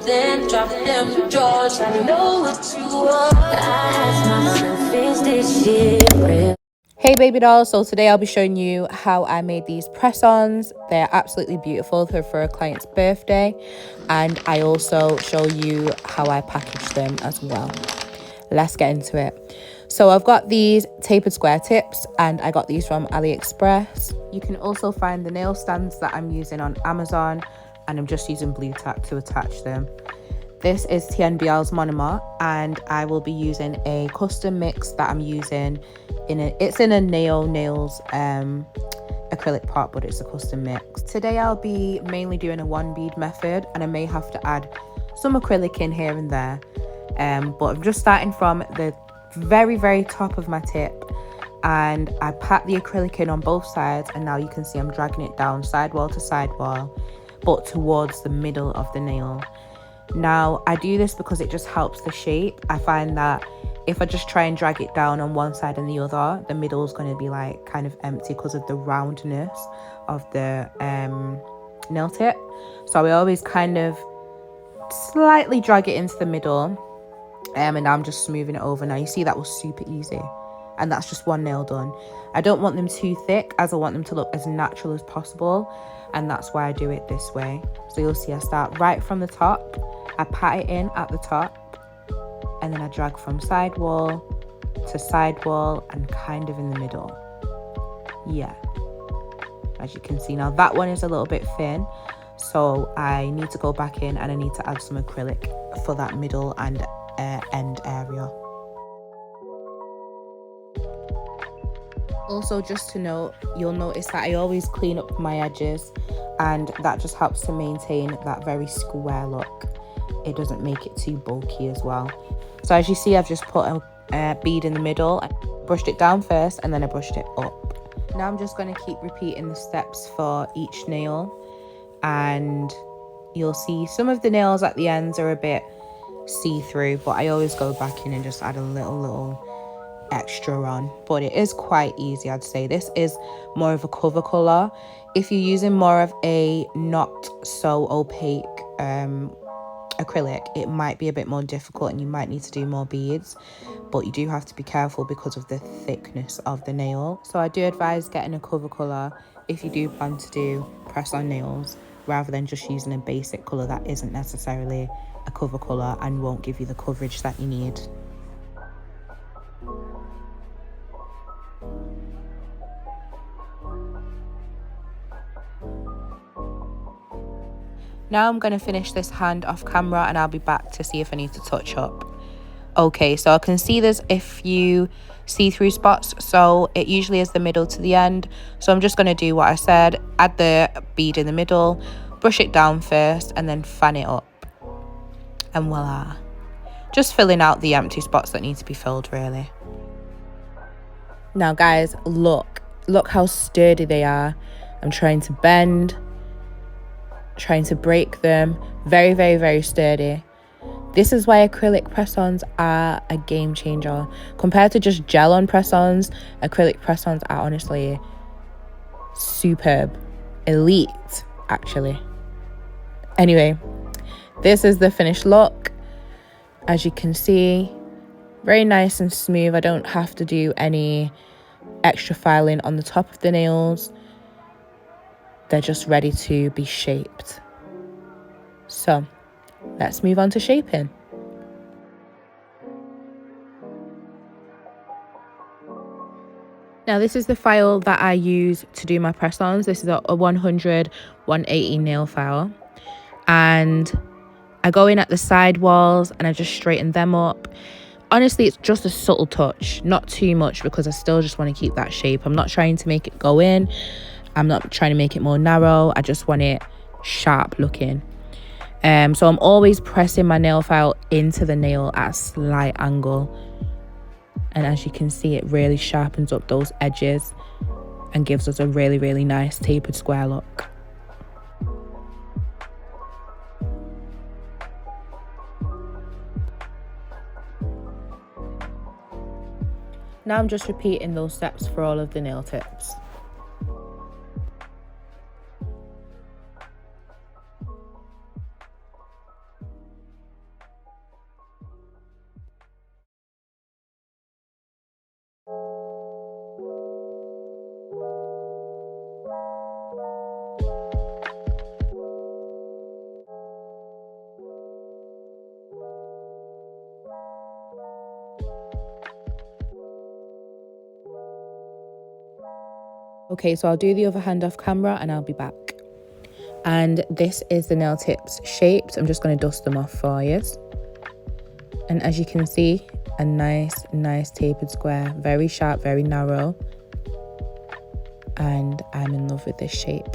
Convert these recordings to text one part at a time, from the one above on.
then drop them drawers. I know what you want. I ask myself, is this shit real? Hey baby dolls, so today I'll be showing you how I made these press-ons. They're absolutely beautiful. They're for a client's birthday, and I also show you how I packaged them as well. Let's get into it. So I've got these tapered square tips, and I got these from AliExpress. You can also find the nail stands that I'm using on Amazon, and I'm just using blue tack to attach them. This is THEBEAUTYSUPPLYUK monomer, and I will be using a custom mix that I'm using it's in a nails acrylic pot, but it's a custom mix. Today I'll be mainly doing a one bead method, and I may have to add some acrylic in here and there, but I'm just starting from the very top of my tip, and I pat the acrylic in on both sides, and now you can see I'm dragging it down sidewall to sidewall, but towards the middle of the nail. Now I do this because it just helps the shape. I find that if I just try and drag it down on one side and the other, the middle is going to be like kind of empty because of the roundness of the nail tip. So I always kind of slightly drag it into the middle, and now I'm just smoothing it over. Now you see that was super easy, and that's just one nail done. I don't want them too thick, as I want them to look as natural as possible, and that's why I do it this way. So you'll see I start right from the top, I pat it in at the top, and then I drag from sidewall to sidewall and kind of in the middle. Yeah, as you can see. Now that one is a little bit thin, so I need to go back in and I need to add some acrylic for that middle and end area. Also, just to note, you'll notice that I always clean up my edges, and that just helps to maintain that very square look. It doesn't make it too bulky as well. So as you see, I've just put a bead in the middle. I brushed it down first, and then I brushed it up. Now I'm just going to keep repeating the steps for each nail, and you'll see some of the nails at the ends are a bit see-through, but I always go back in and just add a little extra on. But it is quite easy, I'd say. This is more of a cover color. If you're using more of a not so opaque acrylic, it might be a bit more difficult and you might need to do more beads, but you do have to be careful because of the thickness of the nail. So I do advise getting a cover color if you do plan to do press on nails, rather than just using a basic color that isn't necessarily a cover color and won't give you the coverage that you need. Now I'm going to finish this hand off camera, and I'll be back to see if I need to touch up. Okay, so I can see there's a few see-through spots, so it usually is the middle to the end. So I'm just going to do what I said, add the bead in the middle, brush it down first, and then fan it up. And voila. Just filling out the empty spots that need to be filled, really. Now guys, look how sturdy they are. I'm trying to bend, trying to break them. Very sturdy. This is why acrylic press-ons are a game changer compared to just gel on press-ons. Acrylic press-ons are honestly superb, elite actually. Anyway, this is the finished look. As you can see, very nice and smooth. I don't have to do any extra filing on the top of the nails. They're just ready to be shaped. So let's move on to shaping. Now this is the file that I use to do my press-ons. This is a 100/180 nail file, and I go in at the side walls and I just straighten them up. Honestly, it's just a subtle touch, not too much, because I still just want to keep that shape. I'm not trying to make it go in. I'm not trying to make it more narrow. I just want it sharp looking. So I'm always pressing my nail file into the nail at a slight angle. And as you can see, it really sharpens up those edges and gives us a really nice tapered square look. Now I'm just repeating those steps for all of the nail tips. Okay, so I'll do the other hand off camera and I'll be back. And this is the nail tips shapes. I'm just going to dust them off for you. And as you can see, a nice tapered square, very sharp, very narrow. And I'm in love with this shape.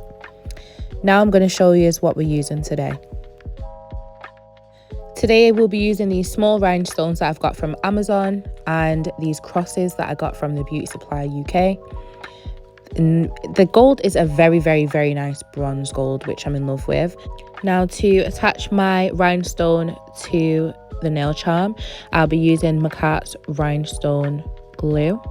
Now I'm going to show you what we're using today. Today we'll be using these small rhinestones that I've got from Amazon and these crosses that I got from the Beauty Supply UK. And the gold is a very nice bronze gold, which I'm in love with. Now to attach my rhinestone to the nail charm, I'll be using McCart's rhinestone glue.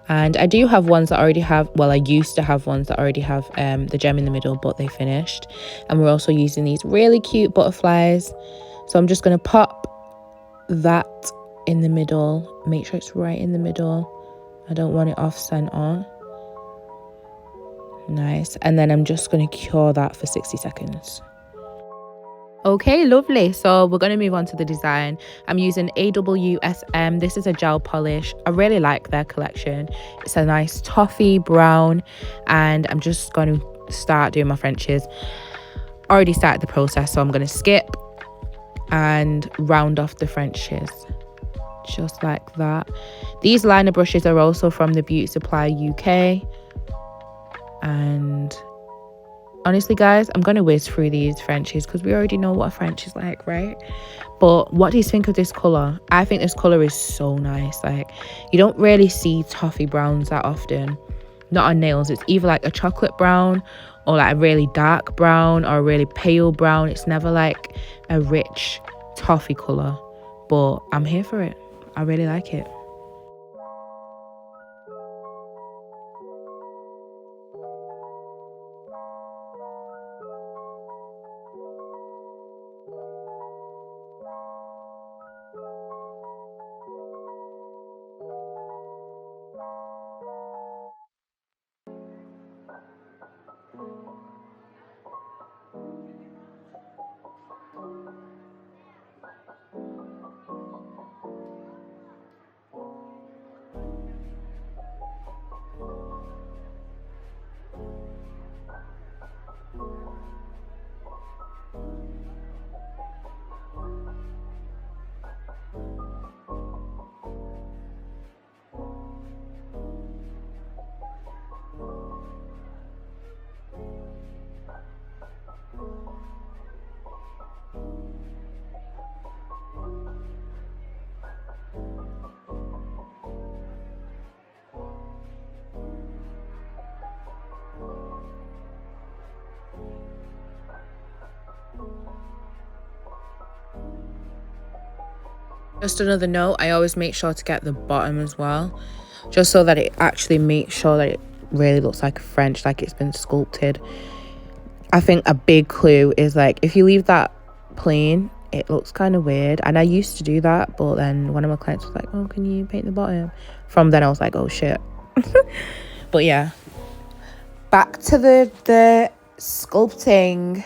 And I do have ones that already have, well, I used to have ones that already have the gem in the middle, but they finished. And we're also using these really cute butterflies. So I'm just going to pop that in the middle. Make sure it's right in the middle. I don't want it off center. Nice. And then I'm just going to cure that for 60 seconds. Okay, lovely. So we're going to move on to the design. I'm using AWSM. This is a gel polish. I really like their collection. It's a nice toffee brown. And I'm just going to start doing my Frenches. Already started the process, so I'm going to skip and round off the Frenches. Just like that. These liner brushes are also from the Beauty Supply UK. And honestly guys, I'm gonna whiz through these Frenches because we already know what a French is like, right? But what do you think of this color? I think this color is so nice. Like, you don't really see toffee browns that often, not on nails. It's either like a chocolate brown or like a really dark brown or a really pale brown. It's never like a rich toffee color, but I'm here for it. I really like it. Just another note, I always make sure to get the bottom as well, just so that it actually makes sure that it really looks like a French, like it's been sculpted. I think a big clue is like, if you leave that plain, it looks kind of weird. And I used to do that, but then one of my clients was like, oh, can you paint the bottom? From then I was like, oh shit. But yeah, back to the sculpting.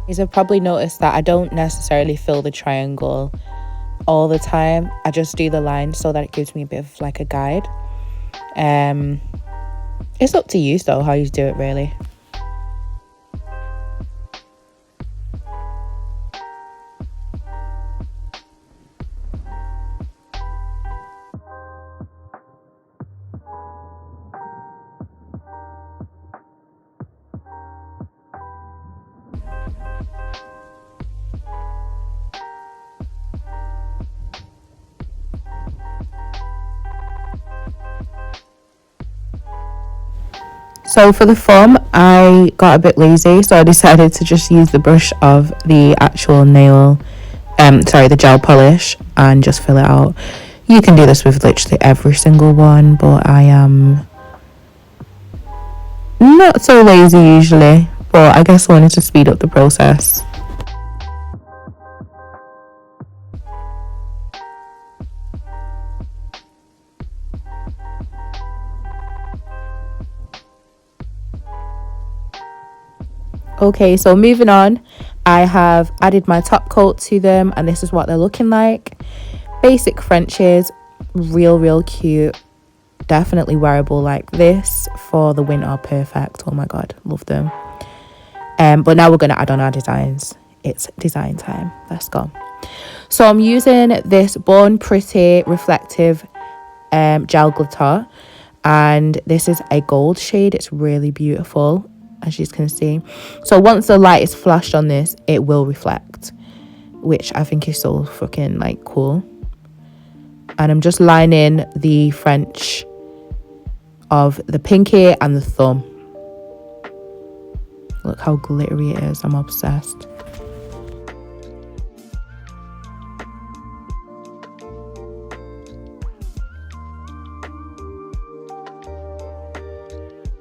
You've probably noticed that I don't necessarily fill the triangle all the time. I just do the line so that it gives me a bit of like a guide. It's up to you though how you do it really. So for the foam, I got a bit lazy, so I decided to just use the brush of the actual nail, the gel polish, and just fill it out. You can do this with literally every single one, but I am not so lazy usually, but I guess I wanted to speed up the process. Okay, so moving on, I have added my top coat to them, and this is what they're looking like. Basic Frenches, real cute, definitely wearable like this for the winter. Perfect. Oh my god, love them. But now we're gonna add on our designs. It's design time. Let's go. So I'm using this Born Pretty reflective gel glitter, and this is a gold shade. It's really beautiful, as you can see. So once the light is flashed on this, it will reflect, which I think is so fucking like cool. And I'm just lining the French of the pinky and the thumb. Look how glittery it is. I'm obsessed.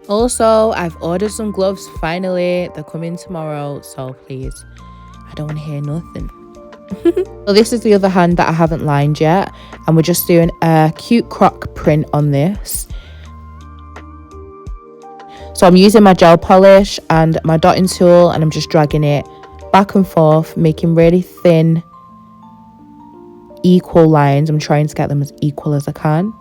Also, I've ordered some gloves finally. They're coming tomorrow, so please, I don't want to hear nothing. So this is the other hand that I haven't lined yet, and we're just doing a cute croc print on this. So I'm using my gel polish and my dotting tool, and I'm just dragging it back and forth, making really thin, equal lines. I'm trying to get them as equal as I can.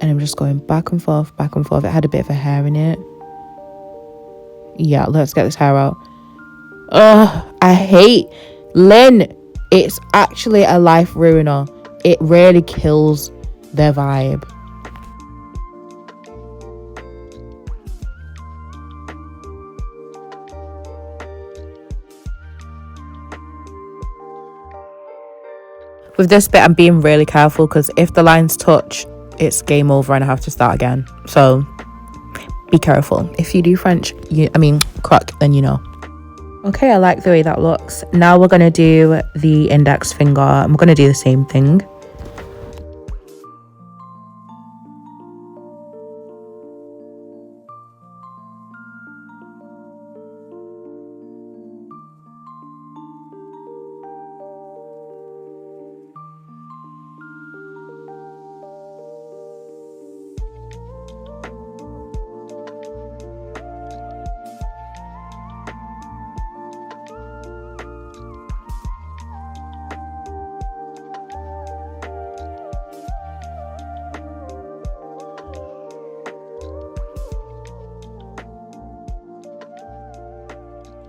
And I'm just going back and forth, back and forth. It had a bit of a hair in it. Yeah, let's get this hair out. Ugh, I hate Lynn. It's actually a life ruiner. It really kills their vibe. With this bit, I'm being really careful because if the lines touch, it's game over and I have to start again. So be careful. If you do French, Croc, then you know. Okay, I like the way that looks. Now we're going to do the index finger. I'm going to do the same thing.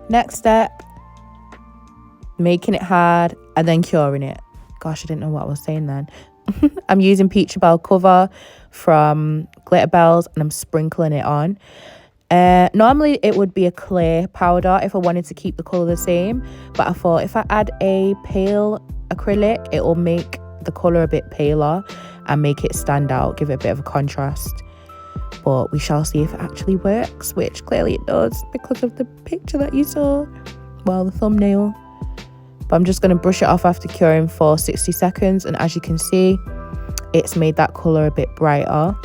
Next step, making it hard and then curing it. Gosh, I didn't know what I was saying then. I'm using Peachy Bell cover from Glitterbels and I'm sprinkling it on. Normally it would be a clear powder if I wanted to keep the colour the same, but I thought if I add a pale acrylic, it will make the colour a bit paler and make it stand out, give it a bit of a contrast. But we shall see if it actually works, which clearly it does because of the picture that you saw. Well, the thumbnail. But I'm just going to brush it off after curing for 60 seconds. And as you can see, it's made that colour a bit brighter.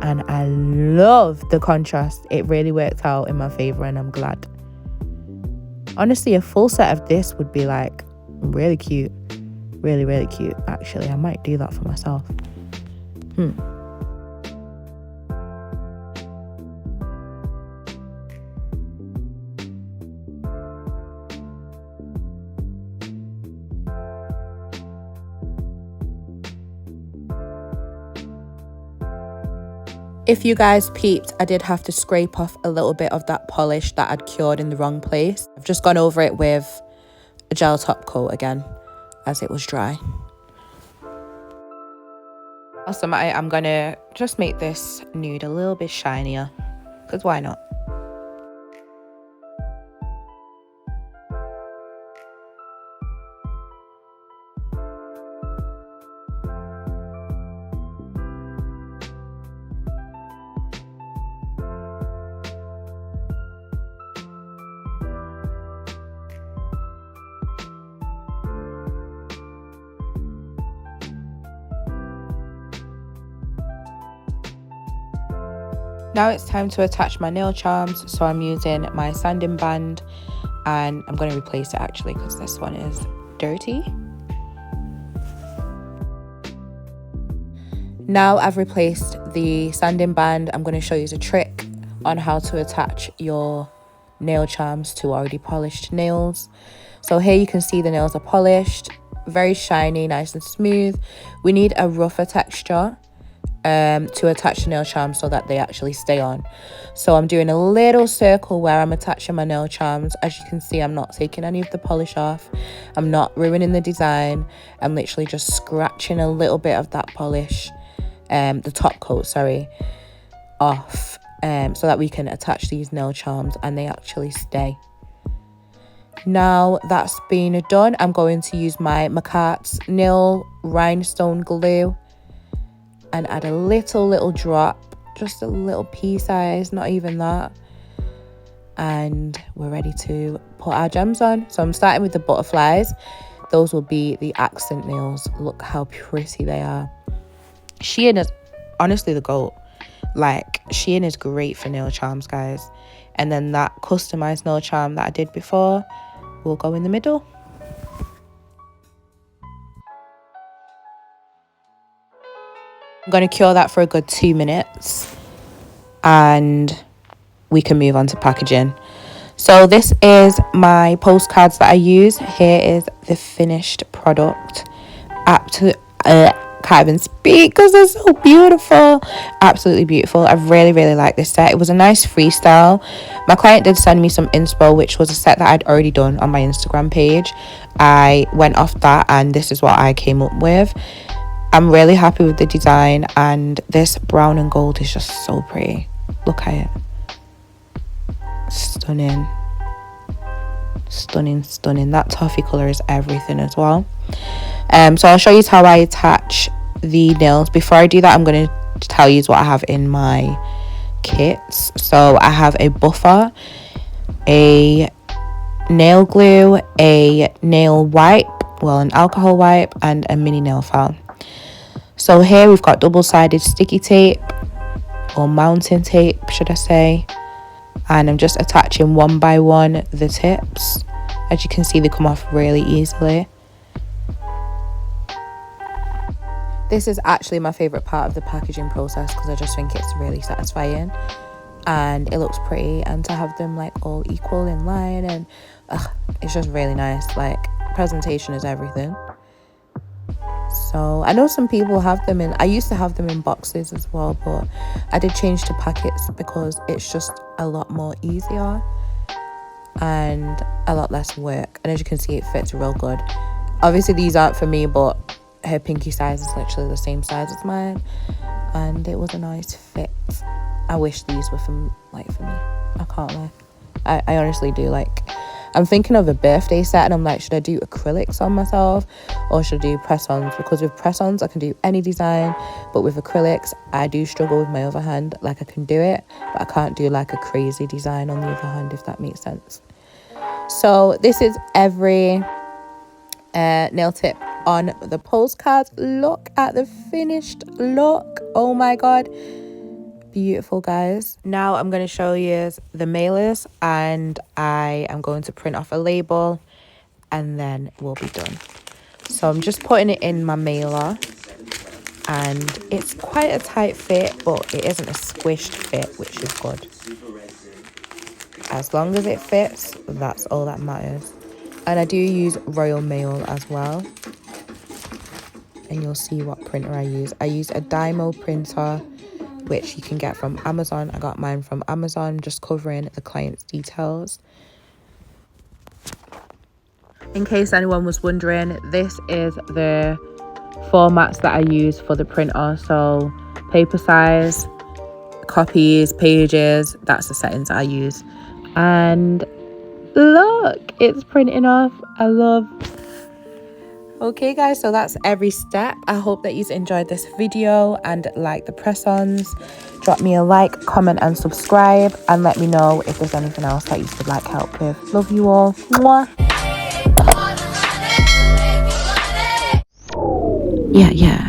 And I love the contrast. It really worked out in my favour and I'm glad. Honestly, a full set of this would be like really cute. Really cute. Actually, I might do that for myself. If you guys peeped, I did have to scrape off a little bit of that polish that I'd cured in the wrong place. I've just gone over it with a gel top coat again as it was dry. Also, I'm gonna just make this nude a little bit shinier, because why not? Now it's time to attach my nail charms, so I'm using my sanding band, and I'm going to replace it actually because this one is dirty. Now I've replaced the sanding band, I'm going to show you a trick on how to attach your nail charms to already polished nails. So here you can see the nails are polished, very shiny, nice and smooth. We need a rougher texture to attach the nail charms so that they actually stay on. So I'm doing a little circle where I'm attaching my nail charms. As you can see, I'm not taking any of the polish off, I'm not ruining the design, I'm literally just scratching a little bit of that polish, the top coat, sorry, off, so that we can attach these nail charms and they actually stay. Now that's been done, I'm going to use my McCart's nail rhinestone glue and add a little drop, just a little pea size, not even that. And we're ready to put our gems on. So I'm starting with the butterflies. Those will be the accent nails. Look how pretty they are. Shein is honestly the GOAT. Like, Shein is great for nail charms, guys. And then that customized nail charm that I did before will go in the middle. I'm going to cure that for a good 2 minutes and we can move on to packaging. So this is my postcards that I use. Here is the finished product. Can't even speak because they're so beautiful. Absolutely beautiful. I really like this set. It was a nice freestyle. My client did send me some inspo, which was a set that I'd already done on my Instagram page. I went off that and this is what I came up with. I'm really happy with the design, and this brown and gold is just so pretty. Look at it. Stunning. Stunning. That toffee colour is everything as well. So I'll show you how I attach the nails. Before I do that, I'm going to tell you what I have in my kits. So I have a buffer, a nail glue, a nail wipe, well, an alcohol wipe, and a mini nail file. So here we've got double-sided sticky tape, or mounting tape should I say, and I'm just attaching one by one the tips. As you can see, they come off really easily. This is actually my favourite part of the packaging process because I just think it's really satisfying and it looks pretty, and to have them like all equal in line, and it's just really nice. Like, presentation is everything. So I know some people have them in, I used to have them in boxes as well, but I did change to packets because it's just a lot more easier and a lot less work. And as you can see, it fits real good. Obviously these aren't for me, but her pinky size is literally the same size as mine, and it was a nice fit. I wish these were for me. I can't lie. I honestly do. Like, I'm thinking of a birthday set and I'm like, should I do acrylics on myself or should I do press-ons? Because with press-ons I can do any design, but with acrylics I do struggle with my other hand. Like, I can do it, but I can't do like a crazy design on the other hand, if that makes sense. So this is every nail tip on the postcards. Look at the finished look. Oh my god, beautiful, guys. Now I'm going to show you the mailers, and I am going to print off a label and then we'll be done. So I'm just putting it in my mailer, and it's quite a tight fit, but it isn't a squished fit, which is good. As long as it fits, that's all that matters. And I do use Royal Mail as well, and you'll see what printer I use. I use a Dymo printer which you can get from Amazon. I got mine from Amazon, just covering the client's details. In case anyone was wondering, this is the formats that I use for the printer. So paper size, copies, pages, that's the settings I use. And look, it's printing off. I love. Okay guys, so that's every step. I hope that you've enjoyed this video and like the press-ons. Drop me a like, comment and subscribe, and let me know if there's anything else that you would like help with. Love you all. Mwah. Yeah.